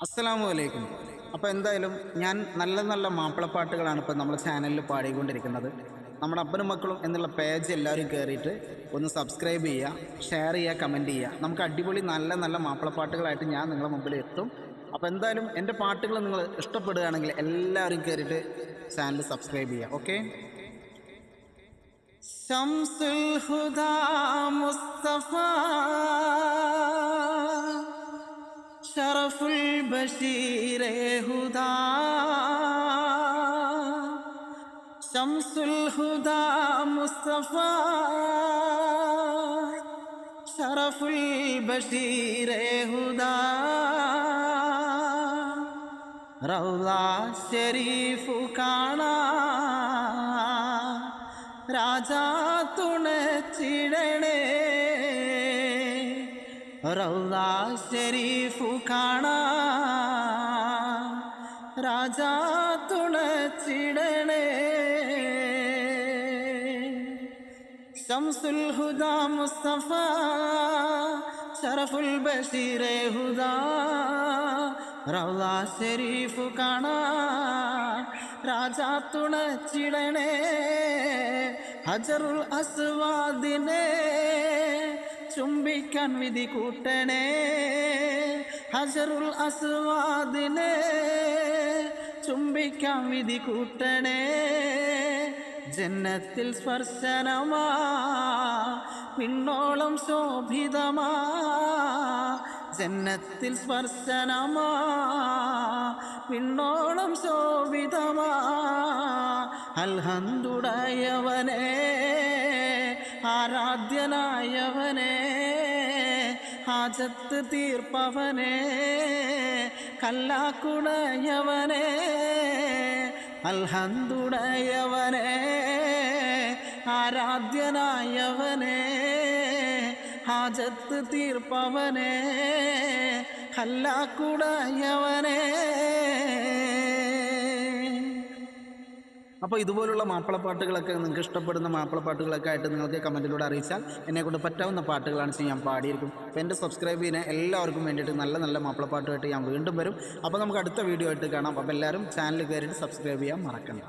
അസ്സലാമു അലൈക്കും. അപ്പോൾ എന്തായാലും ഞാൻ നല്ല നല്ല മാപ്പിളപ്പാട്ടുകളാണ് ഇപ്പോൾ നമ്മുടെ ചാനലിൽ പാടിക്കൊണ്ടിരിക്കുന്നത്. നമ്മുടെ അപ്പനും മക്കളും എന്നുള്ള പേജ് എല്ലാവരും കയറിയിട്ട് ഒന്ന് സബ്സ്ക്രൈബ് ചെയ്യുക, ഷെയർ ചെയ്യുക, കമൻറ്റ് ചെയ്യുക. നമുക്ക് അടിപൊളി നല്ല നല്ല മാപ്പിളപ്പാട്ടുകളായിട്ട് ഞാൻ നിങ്ങളുടെ മുമ്പിൽ എത്തും. അപ്പോൾ എന്തായാലും എൻ്റെ പാട്ടുകൾ നിങ്ങൾ ഇഷ്ടപ്പെടുകയാണെങ്കിൽ എല്ലാവരും കയറിയിട്ട് ചാനൽ സബ്സ്ക്രൈബ് ചെയ്യുക. ഓക്കെ. ശംസുൽ ഹുദാ മുസ്തഫ शरफुल बशीर हुदा शम्सुल हुदा मुस्तफ़ा शरफुल बशीर हुदा रौला शरीफ काना राजा तुणचिड़ने रौला शरीफ खाना राजा तुणचिड़ने शम्सुल हुदा मुस्तफ़ा शरफुल बशीर हुदा रौला शरीफ खाना राजा तुणचिड़ने हजरुल अस्वादिने ചുംബിക്കാൻ വിധി കൂട്ടണേ ഹജറുൽ അസ്വാദിനെ ചുംബിക്കാൻ വിധി കൂട്ടണേ ജന്നത്തിൽ സ്പർശനമാ പിന്നോളം ശോഭിതമാ ജന്നത്തിൽ സ്പർശനമാ പിന്നോളം ശോഭിതമാ അൽഹംദുടയവനേ ആരാധ്യനായവനേ ഹാജത്ത് തീർപ്പവനേ കല്ലാക്കുടയവനേ അൽഹംദുടയവനേ ആരാധ്യനായവനേ ഹാജത്ത് തീർപ്പവനേ കല്ലാക്കുടയവനേ. അപ്പോൾ ഇതുപോലുള്ള മാപ്പിളപ്പാട്ടുകളൊക്കെ നിങ്ങൾക്ക് ഇഷ്ടപ്പെടുന്ന മാപ്പിളപ്പാട്ടുകളൊക്കെ ആയിട്ട് നിങ്ങൾക്ക് കമൻറ്റിലൂടെ അറിയിച്ചാൽ എന്നെക്കൊണ്ട് പറ്റാവുന്ന പാട്ടുകളാണ് ഞാൻ പാടിയിരിക്കും. അപ്പോൾ എൻ്റെ സബ്സ്ക്രൈബ് ചെയ്യുന്ന എല്ലാവർക്കും വേണ്ടിയിട്ട് നല്ല നല്ല മാപ്പിളപ്പാട്ടുമായിട്ട് ഞാൻ വീണ്ടും വരും. അപ്പോൾ നമുക്ക് അടുത്ത വീഡിയോ ആയിട്ട് കാണാം. അപ്പോൾ എല്ലാവരും ചാനൽ കയറിയിട്ട് സബ്സ്ക്രൈബ് ചെയ്യാൻ മറക്കണ്ട.